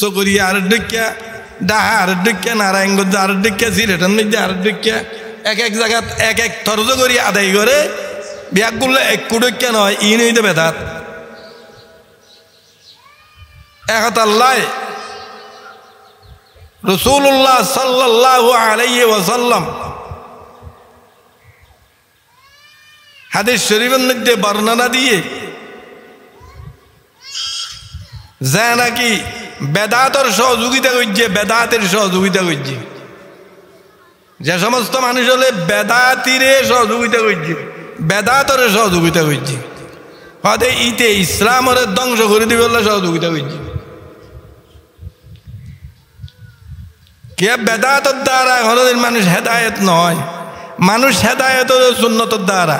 চকরিয়া আর ডুকিয়া ডাহা আর ডুকিয়া নারায়ণগঞ্জ আর ডুকিয়া সিলেটের মধ্যে আর ডুকিয়া এক এক জায়গাত এক এক তরজ করি আদায় করে বিয়াগুলো এক কুডুকিয়া নয় ই নইতে বেদাত এক আল্লাহ রাসূলুল্লাহ সাল্লাল্লাহু আলাইহি ওয়াসাল্লাম হাদিস শরীফের মধ্যে বর্ণনা দিয়ে যা নাকি বেদাতের সহযোগিতা করছে বেদাতের সহযোগিতা করছে যে সমস্ত মানুষ হলে বেদাতিরে সহযোগিতা করছে বেদাতের সহযোগিতা করছে হয়তো ইতে ইসলামের ধ্বংস করে দিবে বলে সহযোগিতা করছে কে বেদাতের দ্বারা কোনোদিন মানুষ হেদায়েত নয় মানুষ হেদায়েত সুন্নতের দ্বারা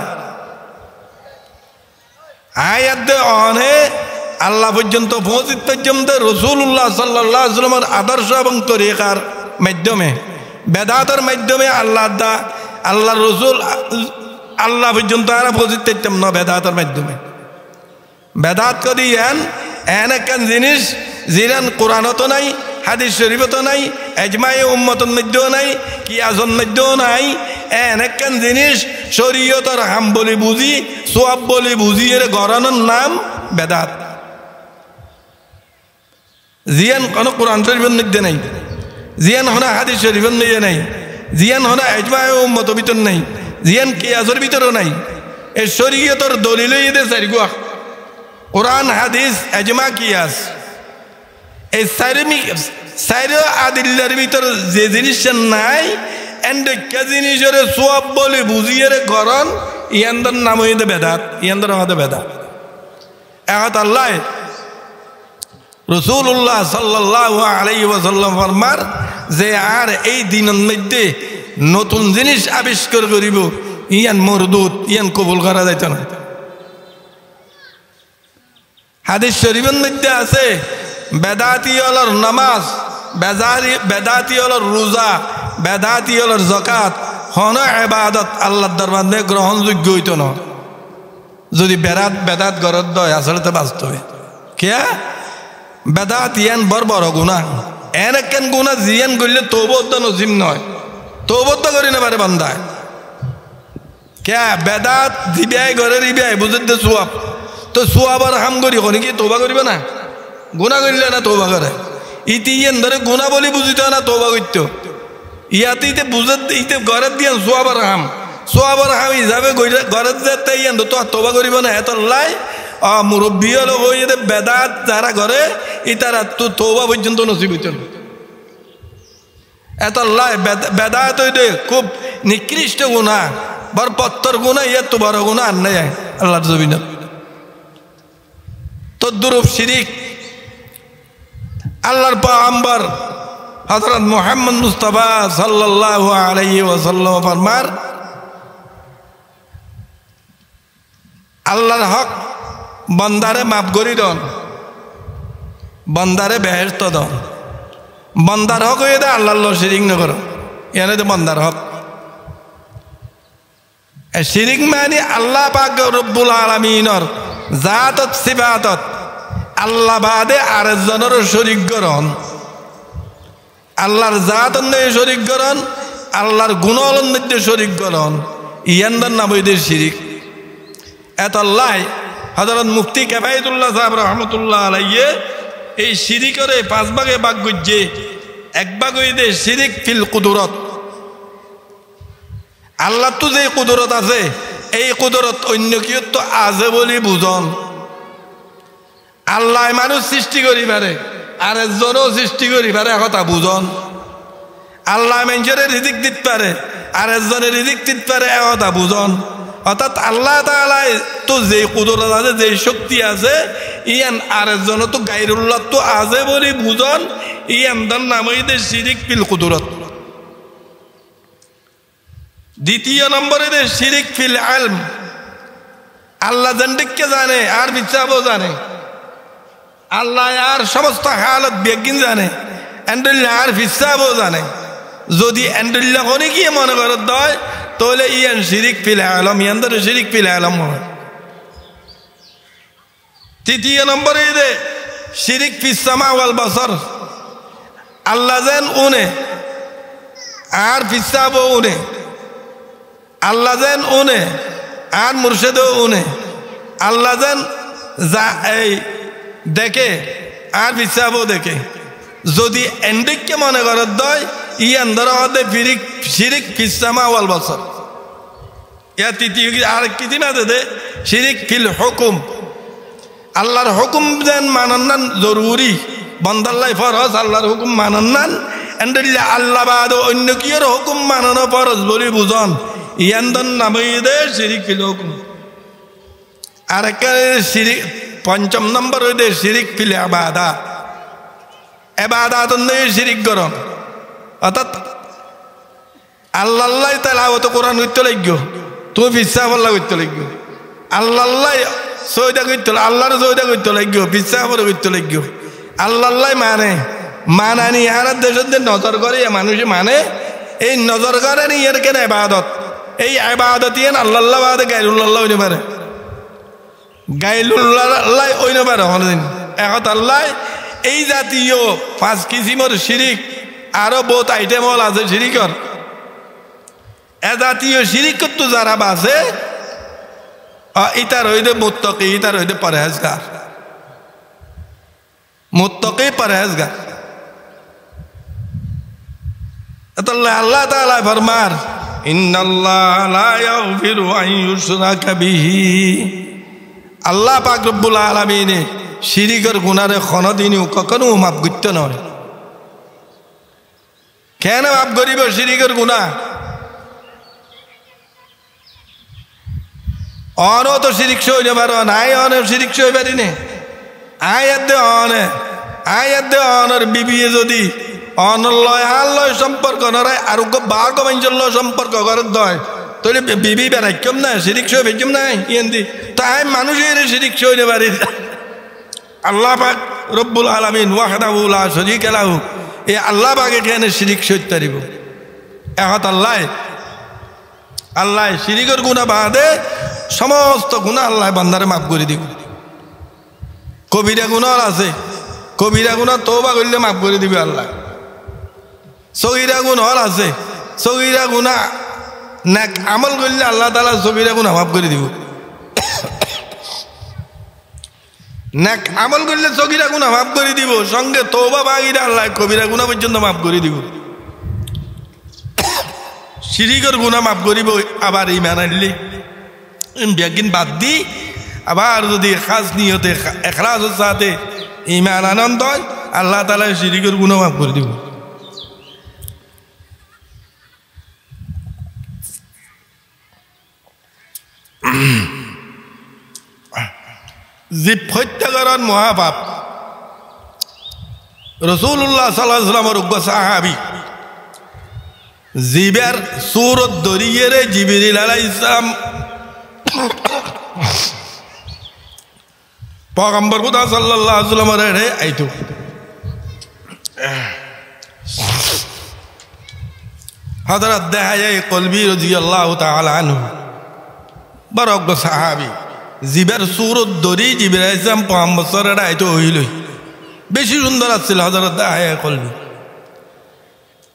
আয়াত অনে আল্লাহ পর্যন্ত পৌঁছিত পর্যন্ত রাসূলুল্লাহ সাল্লাল্লাহু আলাইহি ওয়াসাল্লামের আদর্শ এবং তরিকার মাধ্যমে বেদাতের মাধ্যমে আল্লাহ রসুল আল্লাহ পর্যন্ত আর পৌঁছিত পারতাম না বেদাতের মাধ্যমে বেদাত করি এন একখান জিনিস জিরান কোরআনতো নাই হাদিস শরীফতো নাই এজমায়ে উম্মতের মধ্যেও নাই কিয়াসের মধ্যেও নাই এন একখান জিনিস শরীয়তের হাম বলি বুঝি সওয়াব বলি বুঝি এর গড়ানোর নাম বেদাত জিয়ান কোনো কোরআন শরীফের মধ্যে নাই জিয়ান হনা হাদিস শরীফের মধ্যে নাই জিয়ান হনা এজমায়ে উম্মতের ভিতর নাই জিয়ান কিয়াসের ভিতরও নাই এই শরীয়তের দলিল এদের চারিগুয়া কোরআন হাদিস এজমা কিয়াস এই চারি আদিল্লার ভিতর যে জিনিসটা নাই এন্ডকা জিনিসের সওয়াব বলে বুঝিয়ে গরন ইয়ানদের নাম হইতে বেদাত ইয়ানদের হতে বেদাত এক আল্লাহ রাসূলুল্লাহ সাল্লাল্লাহু আলাইহি ওয়াসাল্লাম ফরমার যে আর এই দিনের মধ্যে নতুন জিনিস আবিষ্কার করিব ইয়ান মরদুদ ইয়ান কবুল করা যাইত না হাদিস শরীফের মধ্যে আছে বেদাতি হলর নামাজ বেদাতি হলর রোজা বেদাতি হলর যাকাত হন ইবাদত আল্লাহর দরবারে গ্রহণযোগ্য হইত না যদি বেদাত গরদ দয় আসলে তো বাস্তবে কে বেদাত ইয়ান বড় বড় গুনাহ এন একখান গুনাহ জিয়ান করলে তওবা নসিব নয় তওবা করি না পারে বান্দায় কে বেদাত দিবাই ঘরে দিবাই বুঝতে সওয়াব তো সওয়াবার হাম করি কোন কি তওবা করিব না গুনাহ করলে না তওবা করে ইতি ইয়ান ধরে গুনাহ বলি বুঝিত না তওবা করতে ইয়াতে ইতে বুঝতে ইতে ঘরে দিয়ান সওয়াবার হাম হিসাবে ঘরে যেতে ইয়ান তো তওবা করিব না এত লাই মুরব্বী হলো ওই বেদাত যারা করে ইতারা তো তওবা পর্যন্ত নসিব হইত না এত লাই বেদাত হইতে খুব নিকৃষ্ট গুনাহ বড় পত্তর গুনাহ ইয়া তো বড় গুনাহ আর নাই আল্লাহর জমিনে তদ্রুপ শিরিক আল্লাহর পয়গম্বর হযরত মুহাম্মদ মুস্তাফা সাল্লাল্লাহু আলাইহি ওয়াসাল্লাম ফরমার আল্লাহর হক বন্দারে মাফ করি দন বন্দারে বেহেশত দন বন্দার হক হয়ে দে আল্লাহর শিরিক নকর এনে তো বন্দার হক শিরিক মানে আল্লাহ পাক রব্বুল আলামিনের জাতত সিফাতত আল্লাহ বাদে আরেকজনের শরীক করন আল্লাহর জাতর মধ্যে শরীক করন আল্লাহর গুণের মধ্যে শরীক করন ইয়ানদের নাম হইতে শিরিক এত আল্লাহ হযরত মুফতি কিফায়াতুল্লাহ সাহেব রাহমাতুল্লাহ আলাইহি এই শিরিকের পাঁচ ভাগে ভাগ করছে এক ভাগ হইতে শিরিক ফিল কুদরত আল্লাহ তো যে কুদরত আছে এই কুদরত অন্য কেউ তো আছে বলি বুঝন আল্লাহ মানুষ সৃষ্টি করি পারে আর একজনও সৃষ্টি করি পারে কথা বুঝন আল্লাহ মানুষের রিজিক দিতে পারে আর একজনের রিজিক দিতে পারে কথা বুঝন অর্থাৎ আল্লাহ তাআলা তো যে কুদরত আছে যে শক্তি আছে ইয়ান আর একজনও তো গায়রুল্লাহ তো আছে বলি বুঝন ইয়ানদের নাম হইতে শিরিক ফিল কুদরত দ্বিতীয় নম্বরে দে শিরিক ফিল ইলম আল্লাহ জানকে জানে আর বিচারও জানে আল্লাহ আর সমস্ত হালত বেগিন জানে এন্ডুল্লাহ আর হিসাবও জানে যদি এন্ডুল্লাহ কোনে কি মনে করে দয় তাহলে ইয়ান শিরিক ফিল ইলম ইয়ানদের শিরিক ফিল ইলম হয় তৃতীয় নম্বরে দে শিরিক ফিস সামা ওয়াল বাসার আল্লাহ যেন উনে আর পিসাবও উনে, আল্লাহ যেন উনে আর মুর্শেদও উনে, আল্লাহ যেন যা এই দেখে আর পিসাবও দেখে। যদি এন্ডিককে মনে করার দয় ই আন্দর হতে ফিরিক শিরিক ফিসামা ওয়াল বছর ইয়া তৃতীয় আর কিছু না দে শিরিক ফিল হুকুম। আল্লাহর হুকুম যেন মানান্নান জরুরি, বন্দাল্লাই ফরজ, আল্লাহর হুকুম মানান্নান এন্ডিল্লা আল্লাহ বাদ অন্য কিয়ের হুকুম মানানো ফরজ বলি বুঝন ইয়ান্দন নামে শিরিক ফিল হুকুম। আর একটা শিরিক পঞ্চম নম্বর হইতে শিরিক ফিল ইবাদাত। ইবাদাত শিরিক করন অর্থাৎ আল্লাহ তেলাওয়াত কোরআন করতে লাগব, তুমি বিশ্বাস আল্লাহ করতে লাগব, আল্লাহ সৈদা করতে আল্লাহর সৈদা করতে লাগব, বিশ্বাস করতে লাগব। আল্লাহ মানে মানানি আর দেশের নজর করে মানুষে মানে এই নজর করে নি এর কেন ইবাদত। এই ইবাদত ইয়ান আল্লাহ বাদে গায়রুল্লাহ হইতে পারে, গায়রুল্লাহ হইতে পারে হদিন এখন আল্লাহ। এই জাতীয় 5 কিসিমের শিরিক আরো বহুত আইটেম হল আছে শিরিকর। এ জাতীয় শিরিক তো যারা বাসে ইতার হইতে মুত্তাকি, ইতার হইতে পরহেজগার, মুত্তাকি পরহেজগার। আল্লাহ তাআলা ফরমার ইন্নাল্লাহ লা ইয়াগফিরু আন ইউশরাকা বিহি। আল্লাহ পাক রব্বুল আলামিন শিরিকের গুনারে কোনদিনও কখনো মাফ করতে নয়। কেন মাফ করিব শিরিকের গুনাহ? অনও তো শিরিক হইতে পারো নাই, অনে শিরিক হই পারি নে আয়াত অনর বিবিয়ে যদি অনলয় আল্লয় সম্পর্ক নয় আর বাঘ বাঞ্চল্য সম্পর্ক করার দয় তাহলে বিবি বেড়াইকম না শিরিক হয়ে ভেজম নাই ইয়েন্দি তাই মানুষের শিরিক হইতে পারি। আল্লাহ পাক রব্বুল আলামিন ওয়াহদাহু লা শারীকা লাহু, এই আল্লাহ পাকে কেন শিরিক সইতে পারিব? এখন আল্লাহ শিরিকের গুনাহ বাদে সমস্ত গুনাহ আল্লাহ বান্দারে মাফ করে দিব। কবিরা গুনাহ আছে, কবিরা গুনাহ তওবা করলে মাফ করে দিবে আল্লাহ। সগীরা গুনাহ আছে, সগীরা গুনাহ নেক আমল করলে আল্লাহ তাআলা সগীরা গুনাহ মাফ করে দিব। নেক আমল করলে সগীরা গুনাহ মাফ করে দিব, সঙ্গে তওবা বাগিরা আল্লাহ কবিরা গুনাহ পর্যন্ত মাফ করে দিব। শিরিকের গুনাহ মাফ করিব। আবার ঈমান আনলে ব্যাগিন বাদ দি আবার যদি খাস নিয়তে ইখলাসের সাথে ঈমান আনন্দ হয় আল্লাহ তাআলা শিরিকের গুনাহ মাফ করে দিব। জীব হত্যাকরণ মহাপাপ। রাসূলুল্লাহ সাল্লাল্লাহু আলাইহি ওয়াসাল্লামের উগ্র সাহাবী জীবের সুরত ধরিয়ে জিবরিল আলাইহিস সালাম পয়গম্বর খুদা সাল্লাল্লাহু আলাইহি ওয়াসাল্লামের আইতো হযরত দাহিয়া কলবি রাদিয়াল্লাহু তাআলা আনহু বড় উগ্র সাহাবী জীবের সুরত ধরি জিবরিল আলাইহিস সালাম পয়গম্বরের আইতো হইল। বেশি সুন্দর আছিল হযরত দাহিয়া কলবি।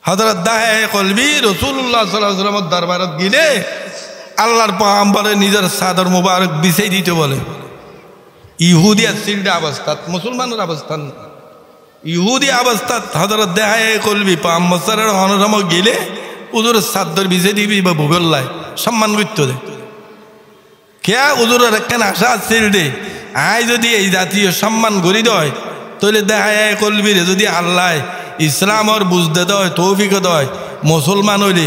হযরত দাহিয়া কলবি রাসূলুল্লাহ সাল্লাল্লাহু আলাইহি ওয়াসাল্লামের দরবারত গিয়ে আল্লাহর পয়গম্বরের নিজের চাদর মুবারক বিছাই দিতে বলে। ইহুদি আছিল অবস্থাত, মুসলমানের অবস্থান ইহুদি অবস্থাত হযরত দাহিয়া কলবি পয়গম্বরের হনরম গিলে হুজুরের চাদর বিছাই দিবি বা ভুবল্লাই সম্মান করতে দে। কে হুজুরের একখান আশা আছিল দে আই যদি এই জাতীয় সম্মান করি দেয় তাহলে দাহিয়া কলবিরে যদি আল্লাহ ইসলামর বুঝতে দেয় তৌফিক দেয় মুসলমান হইলে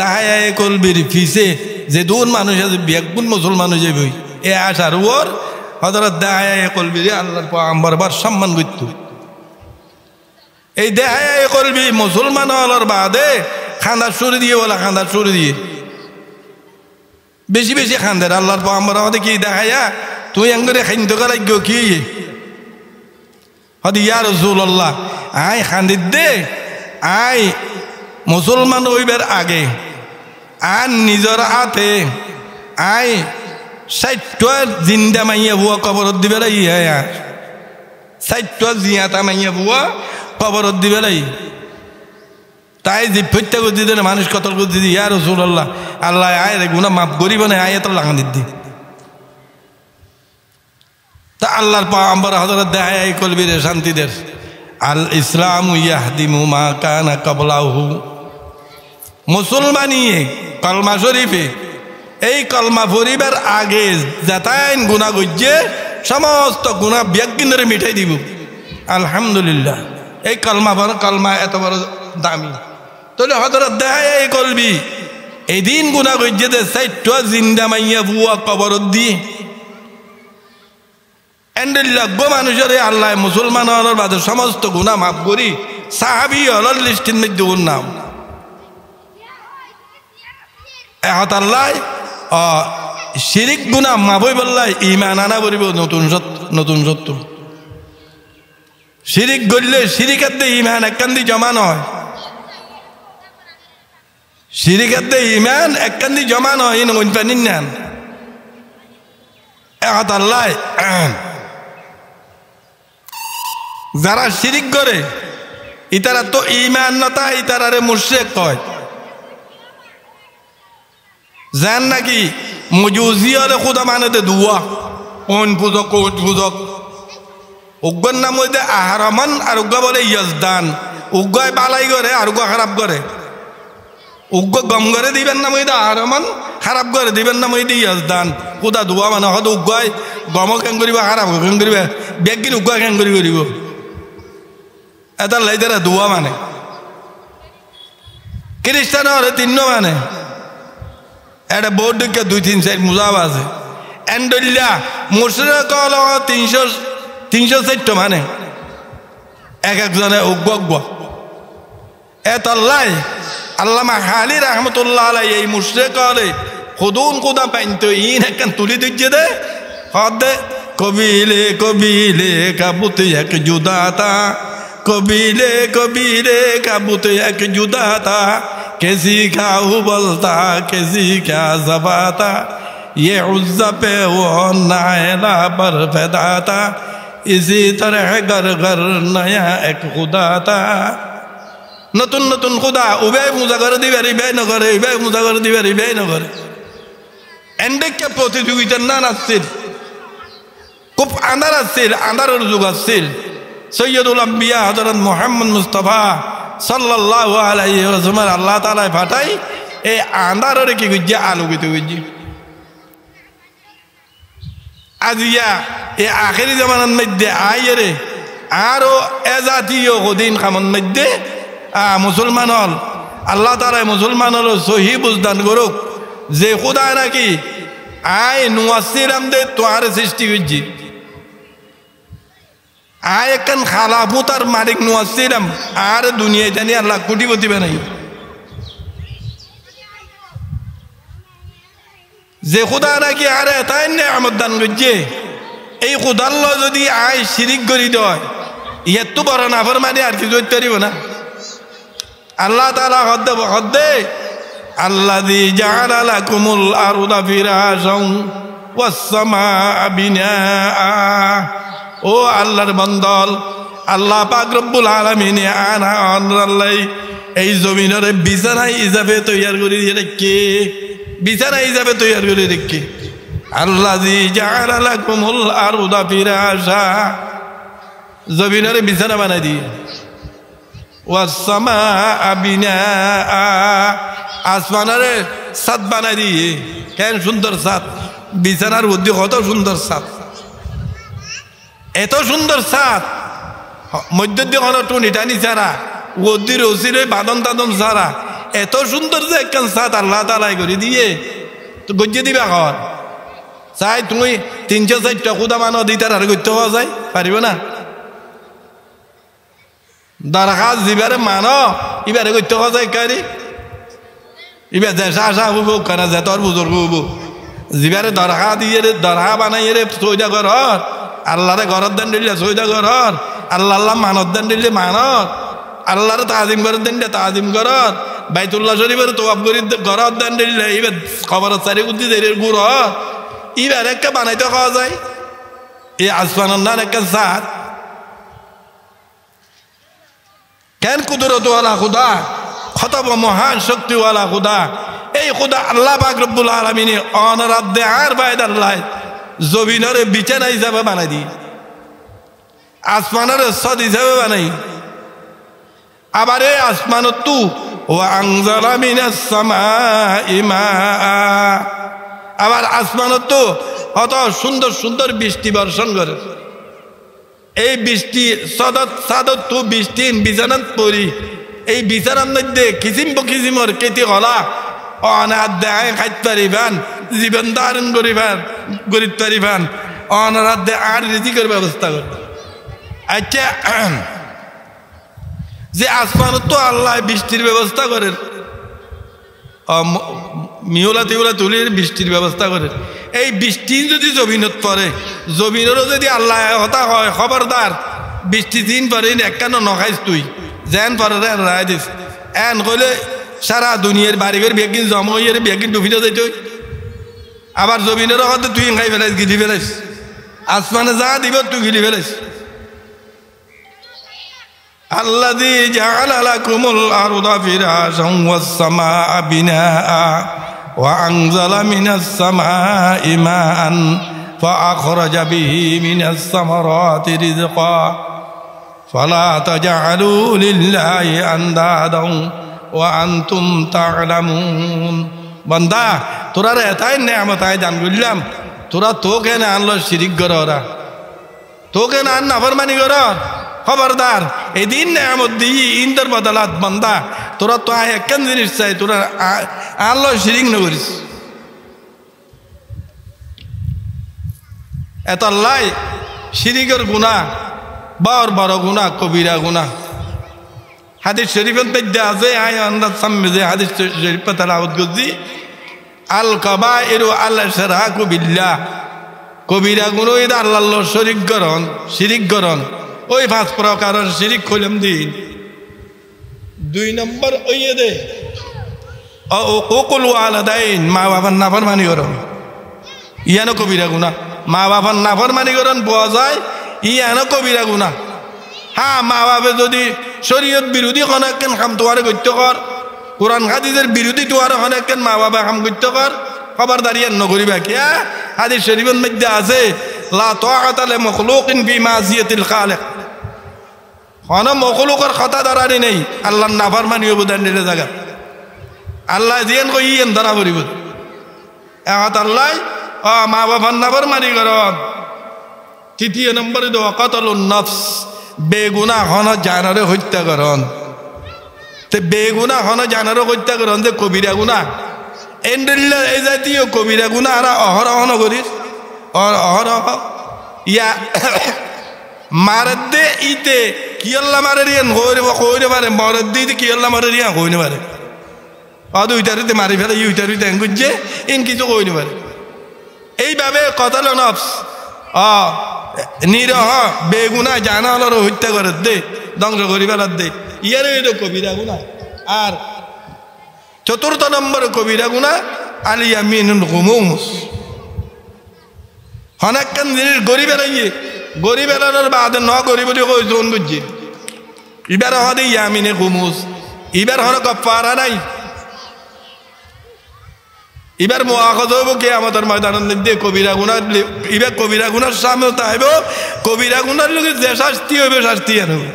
দাহিয়া কলবির ফিসে যে দুন মানুষ আছে বেগুন মুসলমান হয়ে যাবে এ আশার ওর হযরত দাহিয়া কলবিরে আল্লাহর পয়গম্বর বার সম্মান করত। এই দাহিয়া কলবি মুসলমান হওয়ার বাদে খান্দা শুরু দিয়ে বলা খান্দা শুরু দিয়ে বেশি বেশি খান্দের আল্লাহর পয়গম্বর আমাদের কি দাহিয়া তুই এঙ্গরে খাইন্দ করাই গো কি হদি ইয়া রাসূলুল্লাহ আই খান্দিত দে আই মুসলমান হইবার আগে আর নিজের হাতে আই 60টা জিন্দা মাইয়া বুয়া কবরত দিবে ইয়া 60টা জিয়াতা মাইয়া বুয়া কবরত দিবে তাই যে প্রত্যেক দিন মানুষ কত করতে দিই ইয়া রাসূলুল্লাহ আল্লাহ আয় রে গুনাহ মাফ করিব না আয় এত লাগা দিদি তা আল্লাহর পয়গম্বর হযরত দেয় কলবির শান্তিদের আল ইসলাম ইয়াহদিমু মা কানা ক্বাবলাহু মুসলমানিয়ে কলমা শরীফে এই কলমা পড়িবার আগে যাতাইন গুনাহ গজ্জে সমস্ত গুনাহ বিয়াগিনরে মিটাই দিব আলহামদুলিল্লাহ এই কলমা এত বড় দামি তাহলে হযরত দেয় এই কলবি এই দিন গুনাহ গজ্জে দে সাইট্টো জিন্দা মাইয়া বুয়া কবর দি এন্ডেল্লা গো মানুষের আল্লাহ মুসলমান হওয়ার বাদে সমস্ত গুনাহ মাফ করি সাহাবী হলার লিস্টের মধ্যে ওর নাম এহত আল্লাহ শিরিক গুনাহ মাফ হই বললাই ঈমান আনা বলিব নতুন সত্য শিরিক গড়লে শিরিকের দে ঈমান এককান্দি জমা নয় শিরিকের দে ঈমান এককান্দি জমা নয় ইন পানি নেন এহত আল্লাহ যারা শিরিক করে ইতারা তো ঈমান নতা ইতারারে মুশরিক কয় জান নাকি মুজুজিয়ারে খুদা মানেতে দুয়া কোন পূজক উগ্গর নাম হইতে আহরমান আর উগ্গ বলে ইয়াজদান উগ্গয় বালাই করে আর উগ্গ খারাপ করে উগ্গ গম করে দিবেন নাম হইতে আহরমান খারাপ করে দিবেন নাম হইতে ইয়াজদান খুদা দুয়া মানে হয়তো উগ্গয় গম কেন করিব খারাপ কেন করিবে বেগিন উগ্গ কেন করিব এটা লাইতারা দুয়া মানে খ্রিস্টান হলে তিন্ন মানে এটা বহুত দিকে 2-3 মুজাব আছে এন্ডল্লা মুশরিক হল 300 মানে এক একজনে উগ্গ এতল্লাই আল্লামা হালি রহমতুল্লাহ আলাই এই মুশরিক হলে খুদুন খুদা পাইতো ইন একখান তুলি দিচ্ছে দে হদে কবিলে কাবুত এক জুদাতা कबीले काबूत एक जुदा था कैसी खाऊ बोलता कैसी क्या ज़बा था ये उज़्ज़ा पे वो नायला पर पैदा था इसी तरह घर घर नया एक खुदा था नतुन नतुन खुदा उबे मुजागर दिवे रिबे न करे उबे मुजागर दिवे रिबे न करे एंडे के प्रतियोगिता ना नस्सिल कुप अंदर अस्सिल अंदर रुजुग अस्सिल सैयदुल अंबिया हजरत मोहम्मद मुस्तफा सल्लल्लाहु अलैहि वसल्लम अल्लाह ताला फाटाई ए आंदार रे की गुज्जा आलोकित गुज्जी আজিয়া এ আখেরি জামানার মধ্যে আইয়ে রে আরো এজাতীয় দিন খামন মধ্যে মুসলমান হল আল্লাহ তাআলা মুসলমান হল সহি বুঝদান করুক যে খোদা নাকি আয় নুয়াসিরাম দে তোয়ার সৃষ্টি করছি আয় একখান খালাফুতার মালিক নুয়াসিরাম আর দুনিয়ায় জানি আল্লাহ কোটিপতি বানাই যে খোদা নাকি আর এটাই নেয়ামত দান করছে এই খোদার যদি আয় শিরিক করি দেয় ইয়ার তো বড় নাফরমানি আর কিছু করতে পারিব না আল্লাহ তাআলা হদ্দে আল্লাযী জাআলা লাকুমুল আরদা ফিরাশান ওয়াস সামাআ বিনাআ ও আল্লাহর বান্দাল আল্লাহ পাক রব্বুল আলামিন আল্লাহ এই জমিনের বিছানা হিসাবে তৈয়ার করে রেখে বিছানা হিসাবে তৈয়ার করে রেখে আল্লাযী জাআলা লাকুমুল আরদা ফিরাশা জমিনের বিছানা বানাই দিয়ে ওয়াস সামাআ বিনাআ আসমানের ছাদ বানাই দিয়ে কেন সুন্দর ছাদ বিছানার মধ্যে কত সুন্দর ছাদ এত সুন্দর ছাদ মধ্য দিয়ে কোনো টুনি টানি ছাড়া ওদির ওসির বাদন টাদন ছাড়া এত সুন্দর যে একখান ছাদ আল্লাহ তাআলাই করে দিয়ে তো গজ্জে দিবা ঘর চাই তুমি 300-400 খুদা মানো দিতার আর করতে পাওয়া যায় পারিব না দরখাস্ত দিবারে মানো এবারে করতে পাওয়া যায় কারি এবার যে শাহ হব কেনা যে তোর বুজুর্গ হব যিবারে দরখাস্ত দিয়ে দরখা বানাই রে সৈদা ঘর আল্লাহরে ঘরত দেন দিলে সৈদা ঘর আল্লাহ মানত দেন দিলে মানত আল্লাহরে তাজিম করে দেন দিলে তাজিম ঘরত বাইতুল্লাহ শরীফের তোয়াব করি ঘরত দেন দিলে এবার খবরের চারি উদ্দি দেরের গুড় এবার একটা বানাইতে খাওয়া যায় এই আসমানের নার একটা সাত কেন কুদরতওয়ালা খুদা কত মহান শক্তিওয়ালা খুদা। এই খুদা আল্লাহ পাক রব্বুল আলামিন অনরাদ্দে আর বাইদ আল্লাহ জমিনের বিছানা হিসাবে বানাই দি, আসমানের সদ হিসাবে বানাই। আবার এই আসমানত তু ওয়া আনজালা মিনাস সামাই মাআ, আবার আসমানত তো কত সুন্দর সুন্দর বৃষ্টি বর্ষণ করে। এই বৃষ্টি সদত সাদত তু বৃষ্টি বিছানাত পড়ি, এই বিছানার মধ্যে কিসিম কিসিমর কেটি হলা অনাদ দেয় খাইতে পারিবান, জীবন ধারণ করিবার গরিব পারিবান, অনারাত দে আর রিজিকের ব্যবস্থা করবে। আচ্ছা, যে আসমান তো আল্লাহ বৃষ্টির ব্যবস্থা করেন, মিওলা তিওলা তুলির বৃষ্টির ব্যবস্থা করে। এই বৃষ্টি যদি জমিনত পড়ে, জমিনেরও যদি আল্লাহ হতা হয় খবরদার বৃষ্টি দিন পরে একখানো নখাইস তুই যেন পরে রায় দিস এন কইলে সারা দুনিয়ার বাড়ি করে বেগিন জমা হইয়ে বেগিন ডুবিতে যাই তুই। আবার জমিনেরও হতে তুই খাই ফেলাইস, গিলি ফেলাইস, আসমানে যা দিব তুই গিলি ফেলাইস। আল্লাযী জাআলা লাকুমুল আরদা ফিরাশান ওয়াস সামাআ বিনাআ ওয়া আনজালা মিনাস সামাই মাআন ফাআখরাজা বিহি মিনাস সামারাতি রিজকা ফালা তাজআলু লিল্লাহি আনদাদান ওয়া আনতুম তা'লামুন। বান্দা তোরা এতাই নেয়ামত আয় দান করলাম, তোরা তোকে না আনলো শিরিক কর, ওরা তোকে না আন নাফরমানি কর। খবরদার এদিন নেয়ামত দিই ইন্দর বদলাত বান্দা তোরা তো আয় একখান জিনিস চাই, তোরা আনলো শিরিক না করিস। এত লাই শিরিকের গুনাহ বড় বড় গুনাহ, কবিরা গুনাহ। হাদিস শরীফের মধ্যে আছে, আয় আন্দাজ সামনে যে হাদিস শরীফ তেলাওয়াত করছি, আল কাবাইরু আল ইশরাকু বিল্লাহ, কবিরা গুনাহ এটা আল্লাহর শরীক করন, শিরিক করন। ওই 5 প্রকারের শিরিক কইলাম দিন। 2 নম্বর ওইয়ে দে উকুল ওয়ালাদাইন, মা বাবার নাফরমানি করন, ইয়ানো কবিরা গুনাহ। মা বাবার নাফরমানি করন পাওয়া যায়, ইয়ানো কবিরা গুনাহ। হ্যাঁ, মা বাবা যদি শরীয়ত বিরোধী কোনো একখান কাম তোয়ারে করতে কর, কোরআন হাদিসের বিরোধী তোয়ারে কোনো একখান মা বাবা কাম করতে কর, খবরদারি আর নকরিবা। কিয়া হাদিস শরীফের মধ্যে আছে লা তাআতা লি মাখলুকিন ফি মাসিয়াতিল খালিক, কোন মখলুকের কথা দাঁড়ানি নেই আল্লাহর নাফরমানি অবদান দিলে জায়গা। আল্লাহ যেন কই ইয়েন ধরা পড়িব। এখন আল্লাহ মা বাবার নাফরমানি করন। 3 নম্বরে দো কতলুন নফস, বেগুনা হন জানারে হত্যা করন। তে বেগুনা হন জানারে হত্যা করন যে কবিরা গুনাহ। এন্ডেল্লা এই জাতীয় কবিরা গুনাহ আর অহরহ করিস, অহরহ ইয়া মারদে ইতে কি আল্লাহ মারে রিয়ান কইরে পারে, মরদ ইতে কি আল্লাহ মারে রিয়া কইনে পারে, অদু ইটারিতে মারি ফেলে ইটারিতে এঙ্গুজে ইন কিছু কইনে পারে। এইভাবে কতল নফস নিরহ বেগুনা জানা হলো হত্যা করে দে, ধ্বংস করি ফেলার দে, ইয়ারে এটা কবিরা গুনাহ। আর 4 নম্বর কবিরা গুনাহ আল ইয়ামিনুল গুমুস, অনেকক্ষণ জিনিস গরিব এলাইয়ে, গরিব এলানোর বাদে ন গরিব বলে কই জোন বুঝছি, এবার হদে ইয়ামিনে গুমুস, এবার হন কফারা নাই, এবার মুআখাজ হইব কিয়ামতের ময়দানের মধ্যে কবিরা গুনাহ। এবার কবিরা গুনাহর সামনে তাইব, কবিরা গুনাহর লোকে যে শাস্তি হইবে শাস্তি আর হবে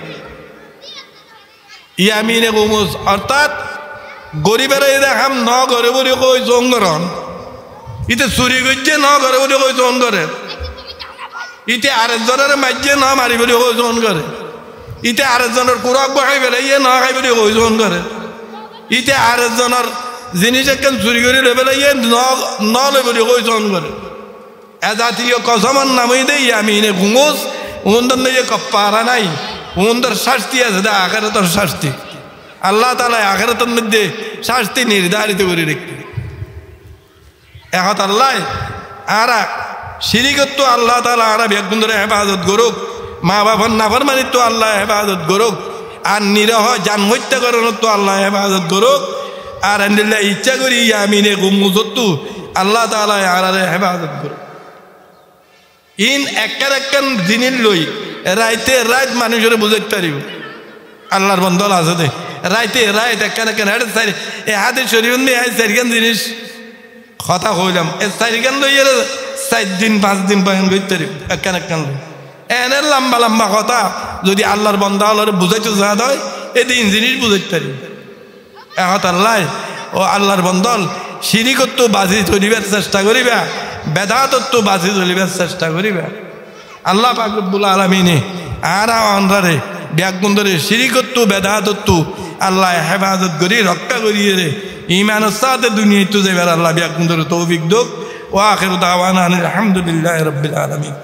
ইয়ামিনে গুমুস। অর্থাৎ গরিবের এই দেখাম ন করে বলে কই জোন করন, ইতে চুরি করছে ন করে বলে কই জোন করে, ইতে আরেকজনের মাঝে ন মারি বলে কই জোন করে, ইতে আরেকজনের কুরক বহাই ফেলে ইয়ে ন খাই বলে কই জোন করে, ইতে আরেকজনের জিনিস একখান চুরি করে লই পেলে ইয়ে ন লই বলে কই জোন করে। এ জাতীয় কসমের নামই দেই ইয়ামিনে গুমুস। উনদের নিয়ে কপ্পারা নাই, উনদের শাস্তি আছে, দা আখিরাতের শাস্তি। আল্লাহ তাআলা আখিরাতের মধ্যে শাস্তি নির্ধারিত করে রেখে। এখন আল্লাহ আরা শিরিকত আল্লাহ তাআলা আরা বেগুন ধরে হেফাজত করুক, মা বাবার নাফরমানিত্ব আল্লাহ হেফাজত করুক, আর নিরহ জান হত্যা করানোর তো আল্লাহ হেফাজত করুক। আর আলহামদুলিল্লাহ ইচ্ছা করি ইয়ামিনে গুমুজত্তু আল্লাহ তাআলা আরারে হেফাজত করুক। ইন একখান জিনিস লই রাইতে রাত মানুষের বুঝাইতে পারিব। আল্লাহর বন্দল আছে দে। রাইতে রাইত কেন কেন এ হাদিস শরীফ এই চারিখান জিনিস কথা কইলাম এই চারিখান লইয়ে 4 দিন 5 দিন বয়ান করতে কেন কেন এনে লম্বা লম্বা কথা যদি আল্লাহর বান্দা হলরে বুঝাইতে যা হয় এদিন জিনিস বুঝাইতে পারি এখন আল্লাহ ও আল্লাহর বন্দল শিরিকত্ব বাজি চলিবার চেষ্টা করিবা বেদাতত্ব বাজি চলিবার চেষ্টা করিবা আল্লাহ পাক রব্বুল আলামিনে আর আনরারে ব্যাগুন্দরে শিরিকত্ব বেদাতত্ব আল্লাহ হেফাজত করি রক্ষা করিয়ে রে ঈমানের সাথে দুনিয়াতে যাইবার আল্লাহ ব্যাগুন্দরে তৌফিক দাও ওয়া আখিরু দাওয়ানা আলহামদুলিল্লাহি রাব্বিল আলামিন।